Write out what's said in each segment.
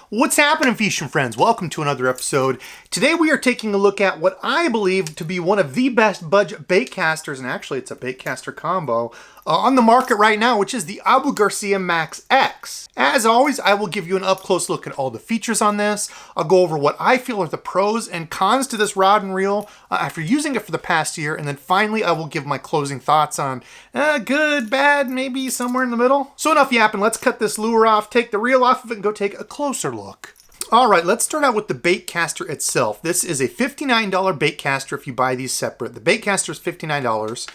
What's happening, fishing friends? Welcome to another episode. Today we are taking a look at what I believe to be one of the best budget baitcasters, and actually it's a baitcaster combo, on the market right now, which is the Abu Garcia Max X. As always, I will give you an up-close look at all the features on this. I'll go over what I feel are the pros and cons to this rod and reel after using it for the past year, and then finally I will give my closing thoughts on good, bad, maybe somewhere in the middle. So enough yapping, let's cut this lure off, take the reel off of it, and go take a closer look. All right, let's start out with the Baitcaster itself. This is a $59 Baitcaster if you buy these separate. The Baitcaster is $59.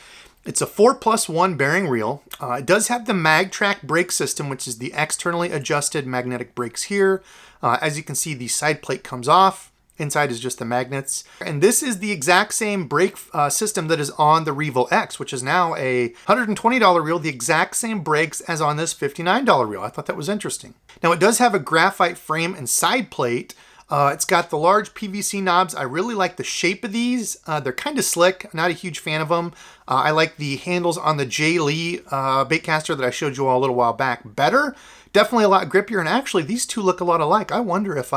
It's a 4+1 bearing reel. It does have the MagTrack brake system, which is the externally adjusted magnetic brakes here. As you can see, the side plate comes off. Inside is just the magnets. And this is the exact same brake system that is on the Revo X, which is now a $120 reel, the exact same brakes as on this $59 reel. I thought that was interesting. Now it does have a graphite frame and side plate. It's got the large PVC knobs. I really like the shape of these. They're kind of slick. I'm not a huge fan of them. I like the handles on the J. Lee Baitcaster that I showed you all a little while back better. Definitely a lot grippier. And actually, these two look a lot alike. I wonder if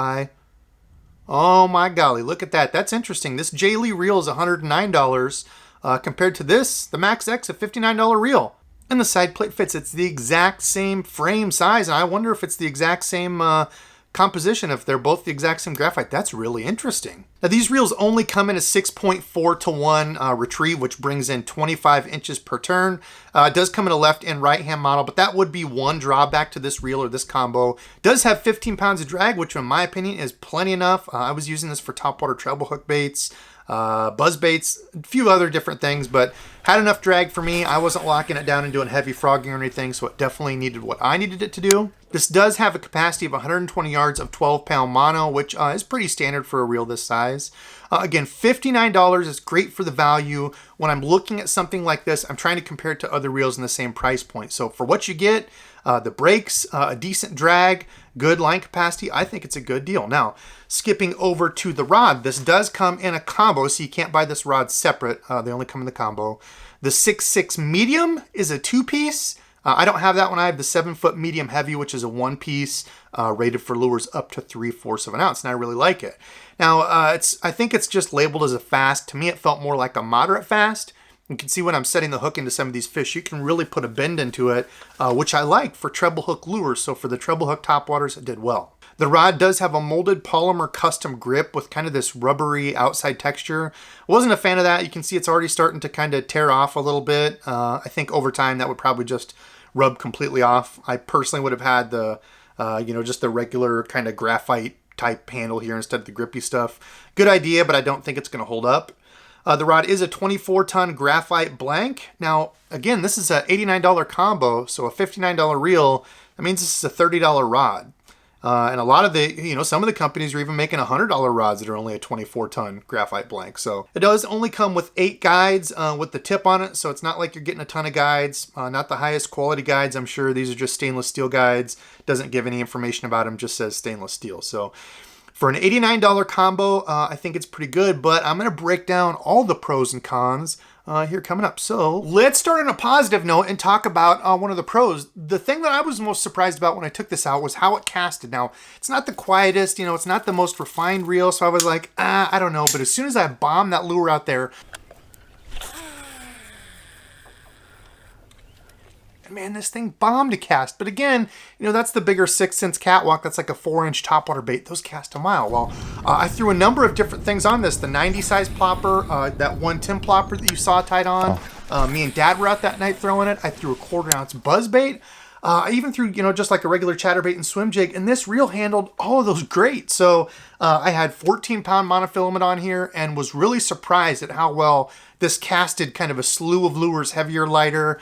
oh my golly, look at that. That's interesting. This J. Lee reel is $109 compared to this, the Max X, a $59 reel. And the side plate fits. It's the exact same frame size. And I wonder if it's the exact same composition, if they're both the exact same graphite. That's really interesting. Now these reels only come in a 6.4-to-1 retrieve, which brings in 25 inches per turn. It does come in a left and right hand model, but that would be one drawback to this reel or this combo. It does have 15 pounds of drag, which in my opinion is plenty enough. I was using this for topwater treble hook baits, buzz baits, a few other different things, but had enough drag for me. I wasn't locking it down and doing heavy frogging or anything, so it definitely needed what I needed it to do. This does have a capacity of 120 yards of 12-pound mono, which is pretty standard for a reel this size. Again, $59 is great for the value. When I'm looking at something like this, I'm trying to compare it to other reels in the same price point. So for what you get, the brakes, a decent drag, good line capacity, I think it's a good deal. Now, skipping over to the rod, this does come in a combo, so you can't buy this rod separate. They only come in the combo. The 6.6 medium is a two-piece. I don't have that one. I have the 7-foot medium heavy, which is a one-piece, rated for lures up to 3/4 of an ounce, and I really like it. Now, I think it's just labeled as a fast. To me, it felt more like a moderate fast. You can see when I'm setting the hook into some of these fish, you can really put a bend into it, which I like for treble hook lures. So for the treble hook topwaters, it did well. The rod does have a molded polymer custom grip with kind of this rubbery outside texture. I wasn't a fan of that. You can see it's already starting to kind of tear off a little bit. I think over time that would probably just rub completely off. I personally would have had the, just the regular kind of graphite type handle here instead of the grippy stuff. Good idea, but I don't think it's going to hold up. The rod is a 24-ton graphite blank. Now, again, this is an $89 combo, so a $59 reel. That means this is a $30 rod. And a lot of the, some of the companies are even making $100 rods that are only a 24-ton graphite blank. So it does only come with 8 guides with the tip on it. So it's not like you're getting a ton of guides, not the highest quality guides. I'm sure these are just stainless steel guides. Doesn't give any information about them, just says stainless steel. So for an $89 combo, I think it's pretty good, but I'm going to break down all the pros and cons here coming up. So let's start on a positive note and talk about one of the pros. The thing that I was most surprised about when I took this out was how it casted. Now, it's not the quietest, it's not the most refined reel, so I was like, I don't know. But as soon as I bombed that lure out there, man, this thing bombed to cast. But again, that's the bigger 6-inch catwalk. That's like a 4-inch topwater bait. Those cast a mile. Well, I threw a number of different things on this. The 90 size plopper, that 110 plopper that you saw tied on. Me and Dad were out that night throwing it. I threw a 1/4 ounce buzz bait. I even threw, just like a regular chatterbait and swim jig, and this reel handled all of those great. So I had 14-pound monofilament on here and was really surprised at how well this casted kind of a slew of lures, heavier, lighter.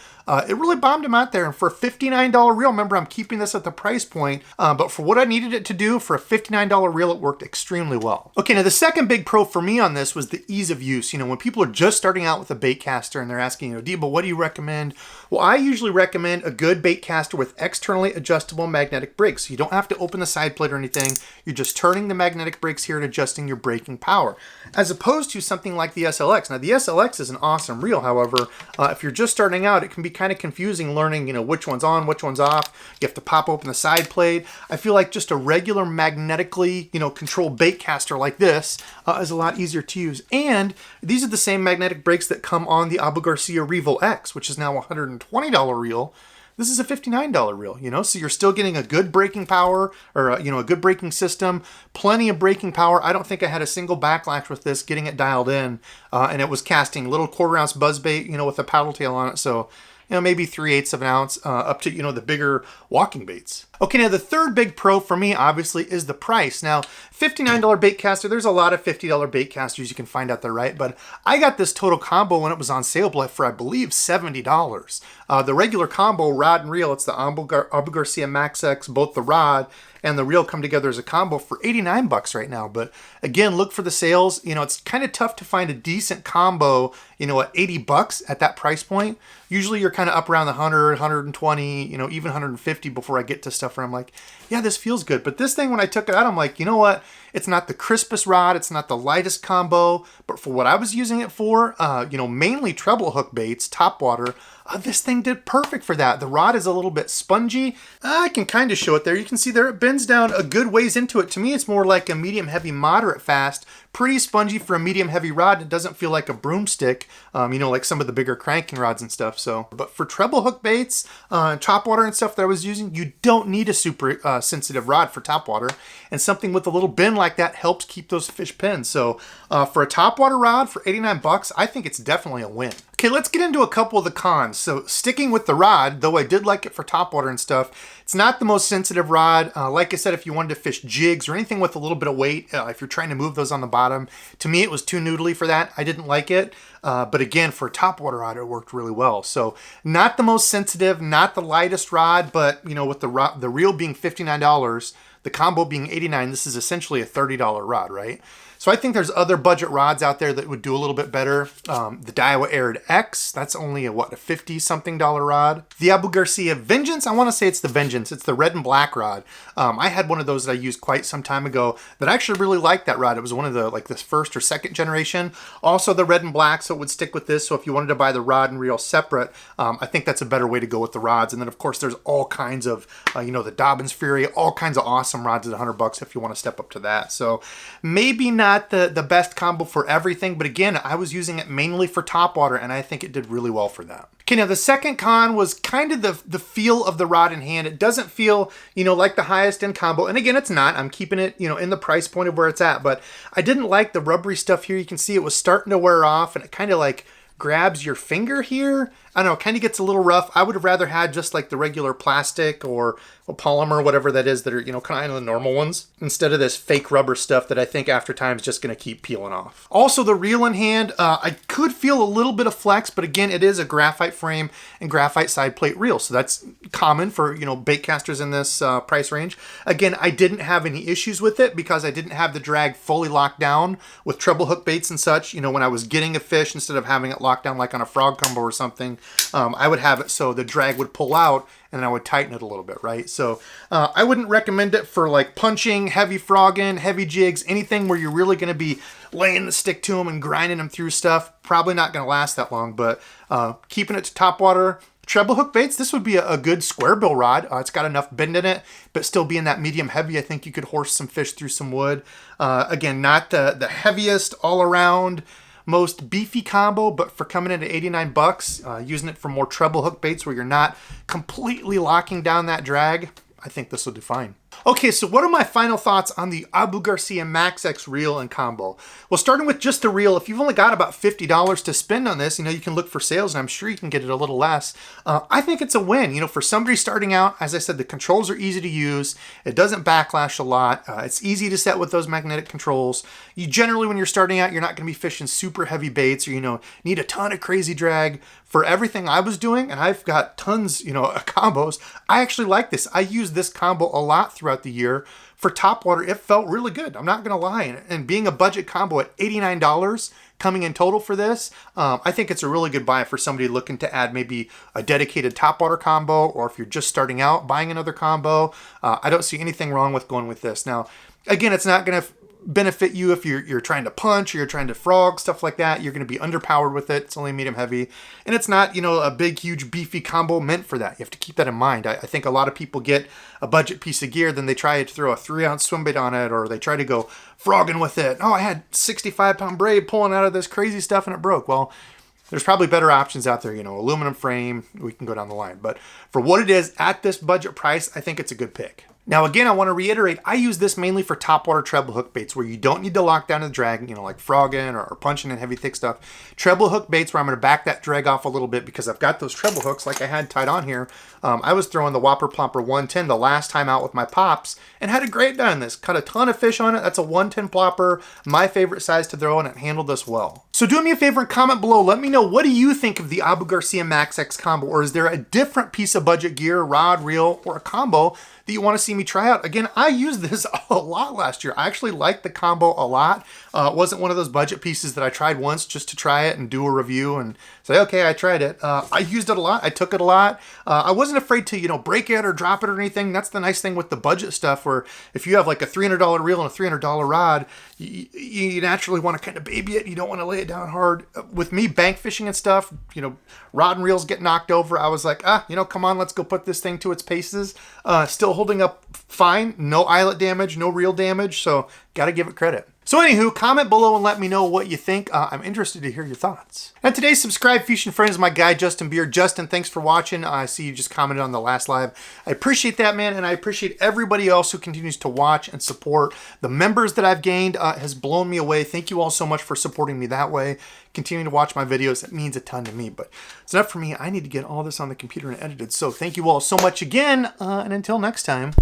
It really bombed them out there. And for a $59 reel, remember, I'm keeping this at the price point, but for what I needed it to do, for a $59 reel, it worked extremely well. Okay, now the second big pro for me on this was the ease of use. When people are just starting out with a baitcaster and they're asking, Debo, what do you recommend? Well, I usually recommend a good baitcaster with externally adjustable magnetic brakes. You don't have to open the side plate or anything. You're just turning the magnetic brakes here and adjusting your braking power, as opposed to something like the SLX. Now, the SLX bucks is an awesome reel. However, if you're just starting out, it can be kind of confusing learning, you know, which one's on, which one's off. You have to pop open the side plate. I feel like just a regular magnetically, you know, controlled baitcaster like this is a lot easier to use. And these are the same magnetic brakes that come on the Abu Garcia Revo X, which is now a $120 reel. This is a $59 reel, you know, so you're still getting a good braking power, or, you know, a good braking system, plenty of braking power. I don't think I had a single backlash with this, getting it dialed in, and it was casting little 1/4 ounce buzzbait, you know, with a paddle tail on it. So, you know, maybe 3/8 of an ounce, up to, you know, the bigger walking baits. Okay, now the third big pro for me, obviously, is the price. Now, $59 baitcaster, there's a lot of $50 baitcasters you can find out there, right? But I got this total combo when it was on sale for, I believe, $70. The regular combo, rod and reel, it's the Abu Garcia Max X, both the rod and the reel come together as a combo for 89 bucks right now. But again, look for the sales. You know, it's kind of tough to find a decent combo, you know, at 80 bucks at that price point. Usually you're kind of up around the 100, 120, you know, even 150 before I get to stuff where I'm like, yeah, this feels good. But this thing, when I took it out, I'm like, you know what? It's not the crispest rod. It's not the lightest combo. But for what I was using it for, you know, mainly treble hook baits, topwater, this thing did perfect for that. The rod is a little bit spongy. I can kind of show it there. You can see there it bends down a good ways into it. To me, it's more like a medium heavy, moderate fast. Pretty spongy for a medium heavy rod. It doesn't feel like a broomstick, you know, like some of the bigger cranking rods and stuff. So, but for treble hook baits, topwater and stuff that I was using, you don't need a super sensitive rod for topwater. And something with a little bend like that helps keep those fish pinned. So for a topwater rod for 89 bucks, I think it's definitely a win. Okay, let's get into a couple of the cons. So sticking with the rod, though I did like it for topwater and stuff, it's not the most sensitive rod. Like I said, if you wanted to fish jigs or anything with a little bit of weight, if you're trying to move those on the bottom, to me it was too noodly for that. I didn't like it. But again, for a topwater rod, it worked really well. So not the most sensitive, not the lightest rod, but you know, with the reel being $59, the combo being $89, this is essentially a $30 rod, right? So I think there's other budget rods out there that would do a little bit better. The Daiwa Arid X, that's only a, what, a $50-something rod. The Abu Garcia Vengeance, I want to say it's the Vengeance. It's the red and black rod. I had one of those that I used quite some time ago that I actually really liked that rod. It was one of the, like this first or second generation. Also the red and black, so it would stick with this. So if you wanted to buy the rod and reel separate, I think that's a better way to go with the rods. And then of course there's all kinds of, you know, the Dobbins Fury, all kinds of awesome rods at 100 bucks if you want to step up to that. So maybe not the best combo for everything, but again, I was using it mainly for topwater and I think it did really well for that. Okay, now the second con was kind of the feel of the rod in hand. It doesn't feel, you know, like the highest end combo. And again, it's not. I'm keeping it, you know, in the price point of where it's at, but I didn't like the rubbery stuff here. You can see it was starting to wear off and it kind of like grabs your finger here. I don't know, kind of gets a little rough. I would have rather had just like the regular plastic or polymer, whatever that is, that are, you know, kind of the normal ones, instead of this fake rubber stuff that I think after time is just going to keep peeling off. Also, the reel in hand, I could feel a little bit of flex, but again, it is a graphite frame and graphite side plate reel. So that's common for, you know, baitcasters in this price range. Again, I didn't have any issues with it because I didn't have the drag fully locked down with treble hook baits and such. You know, when I was getting a fish, instead of having it locked down like on a frog combo or something, I would have it so the drag would pull out and I would tighten it a little bit, right? So I wouldn't recommend it for like punching, heavy frogging, heavy jigs, anything where you're really going to be laying the stick to them and grinding them through stuff. Probably not going to last that long, but keeping it to topwater, treble hook baits, this would be a good square bill rod. It's got enough bend in it, but still being that medium heavy, I think you could horse some fish through some wood. Again, not the heaviest all around, most beefy combo, but for coming in at 89 bucks, using it for more treble hook baits where you're not completely locking down that drag, I think this will do fine. Okay, so what are my final thoughts on the Abu Garcia Max X reel and combo? Well, starting with just the reel, if you've only got about $50 to spend on this, you know, you can look for sales and I'm sure you can get it a little less. I think it's a win. You know, for somebody starting out, as I said, the controls are easy to use. It doesn't backlash a lot. It's easy to set with those magnetic controls. You generally, when you're starting out, you're not going to be fishing super heavy baits or, you know, need a ton of crazy drag. For everything I was doing, and I've got tons, you know, combos, I actually like this. I use this combo a lot throughout the year. For topwater, it felt really good. I'm not going to lie. And being a budget combo at $89 coming in total for this, I think it's a really good buy for somebody looking to add maybe a dedicated topwater combo, or if you're just starting out buying another combo. I don't see anything wrong with going with this. Now, again, it's not going to benefit you if you're trying to punch or you're trying to frog, stuff like that. You're going to be underpowered with it. It's only medium heavy, and it's not, you know, a big, huge, beefy combo meant for that. You have to keep that in mind. I think a lot of people get a budget piece of gear, then they try to throw a 3-ounce swim bait on it, or they try to go frogging with it. Oh, I had 65-pound braid pulling out of this crazy stuff and it broke. Well, there's probably better options out there, you know, aluminum frame, we can go down the line. But for what it is at this budget price, I think it's a good pick. Now, again, I want to reiterate, I use this mainly for topwater treble hook baits where you don't need to lock down the drag, you know, like frogging or punching in heavy, thick stuff. Treble hook baits where I'm going to back that drag off a little bit because I've got those treble hooks like I had tied on here. I was throwing the Whopper Plopper 110 the last time out with my pops and had a great time on this. Caught a ton of fish on it. That's a 110 plopper, my favorite size to throw, and it handled us well. So do me a favor and comment below. Let me know, what do you think of the Abu Garcia Max X combo? Or is there a different piece of budget gear, rod, reel, or a combo that you want to see me try out? Again, I used this a lot last year. I actually liked the combo a lot. It wasn't one of those budget pieces that I tried once just to try it and do a review and say, okay, I tried it. I used it a lot. I took it a lot. I wasn't afraid to, you know, break it or drop it or anything. That's the nice thing with the budget stuff, where if you have like a $300 reel and a $300 rod, you naturally want to kind of baby it. You don't want to lay it down hard. With me bank fishing and stuff, you know, rod and reels get knocked over. I was like, you know, come on, let's go put this thing to its paces. Still holding up fine. No eyelet damage, no reel damage. So got to give it credit. So anywho, comment below and let me know what you think. I'm interested to hear your thoughts. And today's subscribe fishing friend is my guy, Justin Beard. Justin, thanks for watching. I see you just commented on the last live. I appreciate that, man, and I appreciate everybody else who continues to watch and support. The members that I've gained has blown me away. Thank you all so much for supporting me that way. Continuing to watch my videos, it means a ton to me, but it's enough for me. I need to get all this on the computer and edited. So thank you all so much again, and until next time.